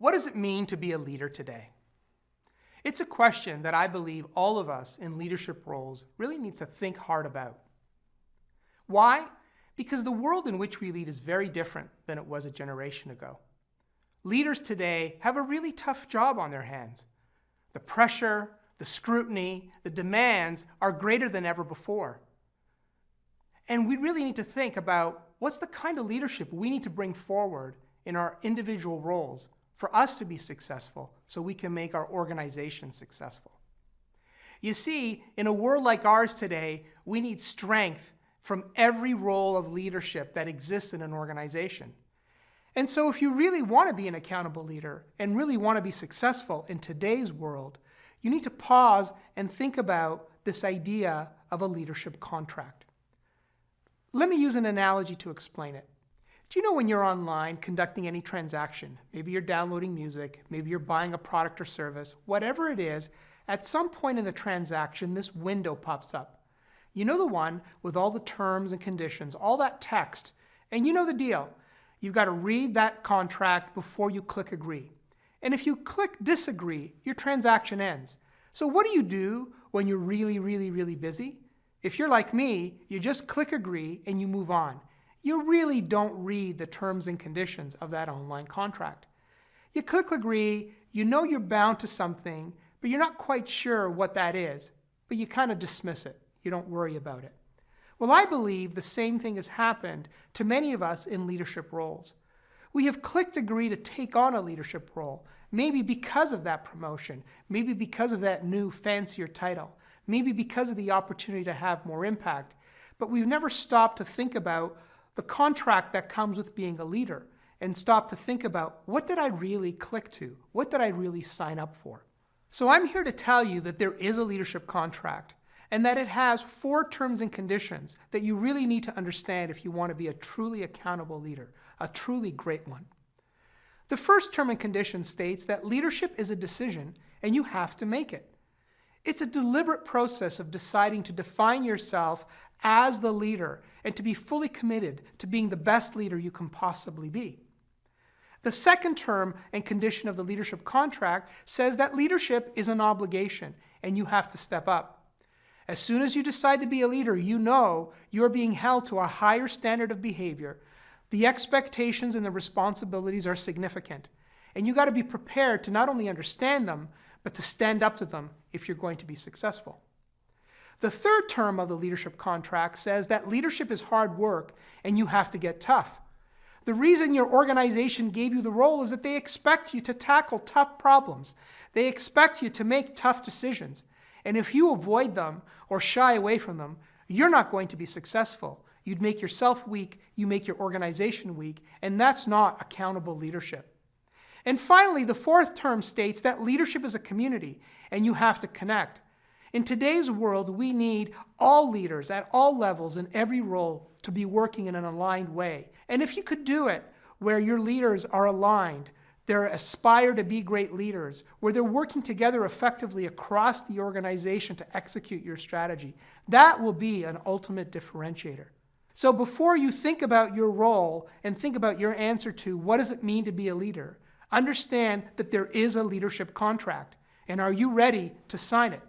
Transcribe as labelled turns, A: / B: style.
A: What does it mean to be a leader today? It's a question that I believe all of us in leadership roles really needs to think hard about. Why? Because the world in which we lead is very different than it was a generation ago. Leaders today have a really tough job on their hands. The pressure, the scrutiny, the demands are greater than ever before. And we really need to think about what's the kind of leadership we need to bring forward in our individual roles for us to be successful so we can make our organization successful. You see, in a world like ours today, we need strength from every role of leadership that exists in an organization. And so if you really want to be an accountable leader and really want to be successful in today's world, you need to pause and think about this idea of a leadership contract. Let me use an analogy to explain it. Do you know when you're online conducting any transaction, maybe you're downloading music, maybe you're buying a product or service, whatever it is, at some point in the transaction, this window pops up. You know the one with all the terms and conditions, all that text, and you know the deal. You've got to read that contract before you click agree. And if you click disagree, your transaction ends. So what do you do when you're really busy? If you're like me, you just click agree and you move on. You really don't read the terms and conditions of that online contract. You click agree, you know you're bound to something, but you're not quite sure what that is, but you kind of dismiss it. You don't worry about it. Well, I believe the same thing has happened to many of us in leadership roles. We have clicked agree to take on a leadership role, maybe because of that promotion, maybe because of that new fancier title, maybe because of the opportunity to have more impact, but we've never stopped to think about the contract that comes with being a leader and stop to think about, what did I really click to? What did I really sign up for? So I'm here to tell you that there is a leadership contract and that it has 4 terms and conditions that you really need to understand if you want to be a truly accountable leader, a truly great one. The first term and condition states that leadership is a decision and you have to make it. It's a deliberate process of deciding to define yourself as the leader and to be fully committed to being the best leader you can possibly be. The second term and condition of the leadership contract says that leadership is an obligation and you have to step up. As soon as you decide to be a leader, you know you're being held to a higher standard of behavior. The expectations and the responsibilities are significant, and you got to be prepared to not only understand them, but to stand up to them if you're going to be successful. The third term of the leadership contract says that leadership is hard work and you have to get tough. The reason your organization gave you the role is that they expect you to tackle tough problems. They expect you to make tough decisions. And if you avoid them or shy away from them, you're not going to be successful. You'd make yourself weak, you make your organization weak, and that's not accountable leadership. And finally, the fourth term states that leadership is a community and you have to connect. In today's world, we need all leaders at all levels in every role to be working in an aligned way. And if you could do it where your leaders are aligned, they aspire to be great leaders, where they're working together effectively across the organization to execute your strategy, that will be an ultimate differentiator. So before you think about your role and think about your answer to what does it mean to be a leader, understand that there is a leadership contract. And are you ready to sign it?